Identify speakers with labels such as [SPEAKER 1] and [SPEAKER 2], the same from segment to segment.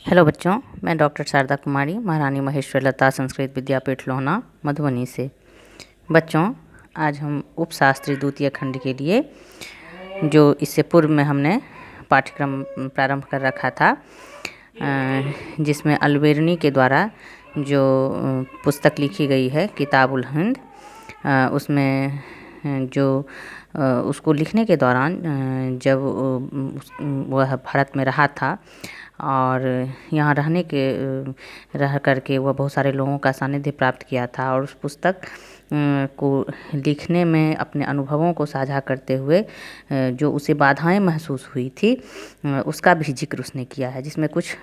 [SPEAKER 1] Hello बच्चों, मैं doctor Sharda कुमारी, महारानी महेश्वरी लता संस्कृत विद्यापीठ लोहना मधुबनी से। बच्चों, आज हम उपशास्त्री द्वितीय खंड के लिए जो इससे पूर्व में हमने पाठ्यक्रम प्रारंभ कर रखा था, जिसमें अलबेरनी के द्वारा जो पुस्तक लिखी गई है किताबुल हिंद, उसमें जो उसको लिखने के दौरान जब वह भारत में रहा था और यहाँ रह करके वह बहुत सारे लोगों का सानिध्य प्राप्त किया था, और उस पुस्तक को लिखने में अपने अनुभवों को साझा करते हुए जो उसे बाधाएं महसूस हुई थी, उसका भी जिक्र उसने किया है, जिसमें कुछ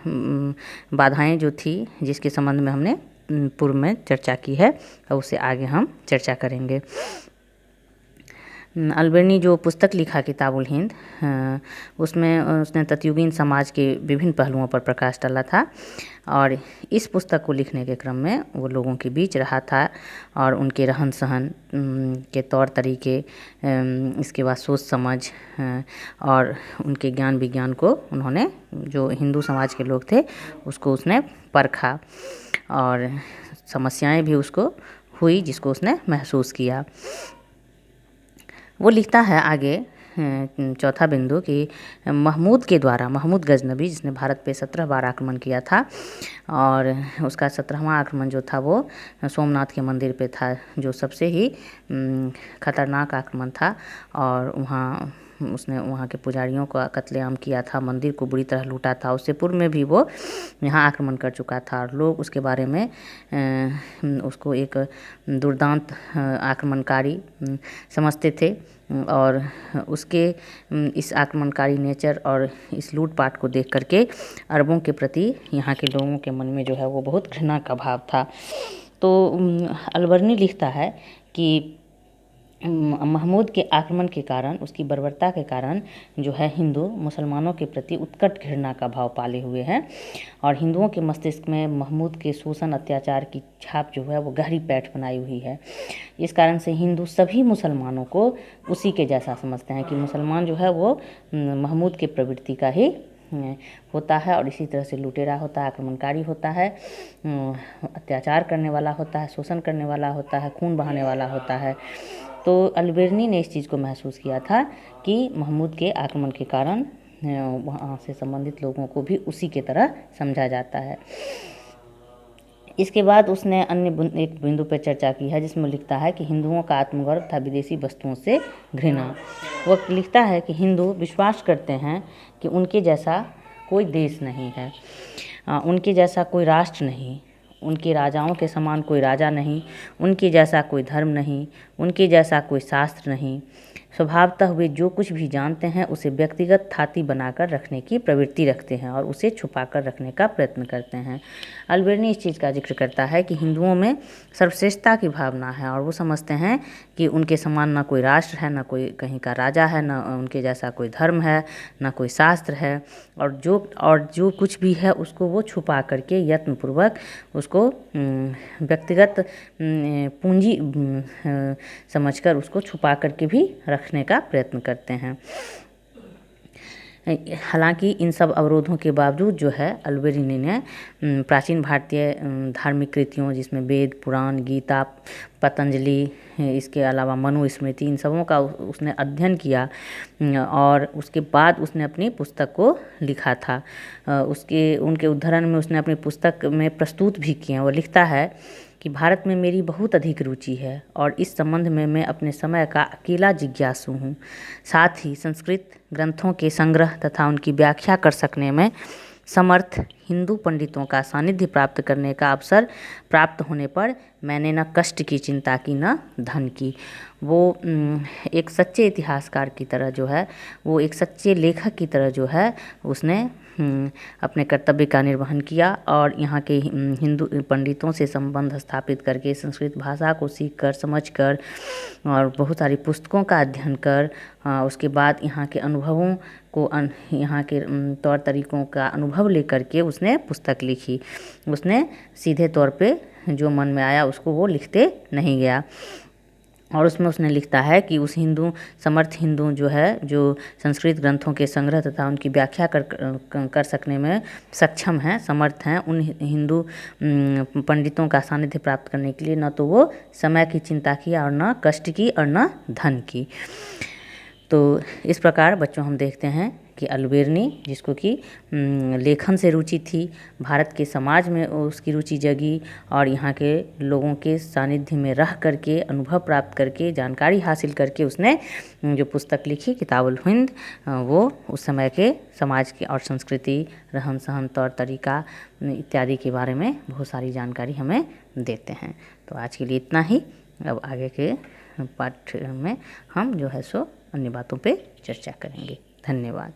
[SPEAKER 1] बाधाएं जो थी जिसके संबंध में हमने पूर्व में चर्चा की है, और उसे आगे हम चर्चा करेंगे। अलबेरनी जो पुस्तक लिखा किताबुल हिंद, उसमें उसने तत्युगीन समाज के विभिन्न पहलुओं पर प्रकाश डाला था, और इस पुस्तक को लिखने के क्रम में वो लोगों के बीच रहा था और उनके रहन सहन के तौर तरीके, इसके बाद सोच समझ और उनके ज्ञान विज्ञान को उन्होंने, जो हिंदू समाज के लोग थे, उसको उसने परखा और समस्याएं भी उसको हुई जिसको उसने महसूस किया। वो लिखता है आगे चौथा बिंदु कि महमूद के द्वारा, महमूद गजनबी जिसने भारत पे 17 बार आक्रमण किया था, और उसका 17वां आक्रमण जो था वो सोमनाथ के मंदिर पे था, जो सबसे ही खतरनाक आक्रमण था, और वहाँ उसने वहाँ के पुजारियों का कत्लेआम किया था, मंदिर को बुरी तरह लूटा था। उससे पूर्व में भी वो यहाँ आक्रमण कर चुका था, और लोग उसके बारे में उसको एक दुर्दांत आक्रमणकारी समझते थे, और उसके इस आक्रमणकारी नेचर और इस लूटपाट को देख करके अरबों के प्रति यहाँ के लोगों के मन में जो है वो बहुत घृणा का भाव था। तो अलबेरनी लिखता है कि महमूद के आक्रमण के कारण, उसकी बर्बरता के कारण जो है हिंदू मुसलमानों के प्रति उत्कट घृणा का भाव पाले हुए हैं, और हिंदुओं के मस्तिष्क में महमूद के शोषण अत्याचार की छाप जो है वो गहरी पैठ बनाई हुई है। इस कारण से हिंदू सभी मुसलमानों को उसी के जैसा समझते हैं कि मुसलमान जो है वो महमूद के प्रवृत्ति का ही होता है, और इसी तरह से लुटेरा होता है, आक्रमणकारी होता है, अत्याचार करने वाला होता है, शोषण करने वाला होता है, खून बहाने वाला होता है। तो अलबेरनी ने इस चीज़ को महसूस किया था कि महमूद के आक्रमण के कारण वहाँ से संबंधित लोगों को भी उसी के तरह समझा जाता है। इसके बाद उसने अन्य एक बिंदु पर चर्चा की है, जिसमें लिखता है कि हिंदुओं का आत्मगौरव था विदेशी वस्तुओं से घृणा। वो लिखता है कि हिंदू विश्वास करते हैं कि उनके जैसा कोई देश नहीं है, उनके जैसा कोई राष्ट्र नहीं, उनके राजाओं के समान कोई राजा नहीं, उनके जैसा कोई धर्म नहीं, उनके जैसा कोई शास्त्र नहीं। स्वभावतः वे जो कुछ भी जानते हैं उसे व्यक्तिगत थाती बनाकर रखने की प्रवृत्ति रखते हैं और उसे छुपाकर रखने का प्रयत्न करते हैं। अलबेरनी इस चीज़ का जिक्र करता है कि हिंदुओं में सर्वश्रेष्ठता की भावना है, और वो समझते हैं कि उनके समान ना कोई राष्ट्र है, ना कोई कहीं का राजा है, ना उनके जैसा कोई धर्म है, ना कोई शास्त्र है, और जो कुछ भी है उसको वो छुपा करके यत्नपूर्वक उसको व्यक्तिगत पूंजी समझकर उसको छुपा करके भी रखने का प्रयत्न करते हैं। हालांकि इन सब अवरोधों के बावजूद जो है अलबेरनी ने प्राचीन भारतीय धार्मिक कृतियों, जिसमें वेद, पुराण, गीता, पतंजलि, इसके अलावा मनुस्मृति, इन सबों का उसने अध्ययन किया, और उसके बाद उसने अपनी पुस्तक को लिखा था। उनके उद्धरण में उसने अपनी पुस्तक में प्रस्तुत भी किए। वो लिखता है कि भारत में मेरी बहुत अधिक रुचि है, और इस संबंध में मैं अपने समय का अकेला जिज्ञासु हूँ। साथ ही संस्कृत ग्रंथों के संग्रह तथा उनकी व्याख्या कर सकने में समर्थ हिंदू पंडितों का सानिध्य प्राप्त करने का अवसर प्राप्त होने पर मैंने न कष्ट की चिंता की, न धन की। वो एक सच्चे इतिहासकार की तरह जो है, वो एक सच्चे लेखक की तरह जो है, उसने अपने कर्तव्य का निर्वहन किया, और यहाँ के हिंदू पंडितों से संबंध स्थापित करके संस्कृत भाषा को सीख कर, समझ कर, और बहुत सारी पुस्तकों का अध्ययन कर, उसके बाद यहाँ के अनुभवों को, यहाँ के तौर तरीक़ों का अनुभव लेकर के उसने पुस्तक लिखी। उसने सीधे तौर पे जो मन में आया उसको वो लिखते नहीं गया। और उसमें उसने लिखता है कि उस समर्थ हिंदू जो है, जो संस्कृत ग्रंथों के संग्रह तथा उनकी व्याख्या कर सकने में सक्षम हैं, समर्थ हैं, उन हिंदू पंडितों का सानिध्य प्राप्त करने के लिए न तो वो समय की चिंता की और न कष्ट की और न धन की। तो इस प्रकार बच्चों हम देखते हैं कि अल्बेर्नी, जिसको कि लेखन से रुचि थी, भारत के समाज में उसकी रुचि जगी और यहाँ के लोगों के सानिध्य में रह करके, अनुभव प्राप्त करके, जानकारी हासिल करके उसने जो पुस्तक लिखी किताबुल हिंद, वो उस समय के समाज की और संस्कृति, रहन सहन, तौर तरीका इत्यादि के बारे में बहुत सारी जानकारी हमें देते हैं। तो आज के लिए इतना ही। अब आगे के पाठ में हम जो है सो अन्य बातों पे चर्चा करेंगे। धन्यवाद।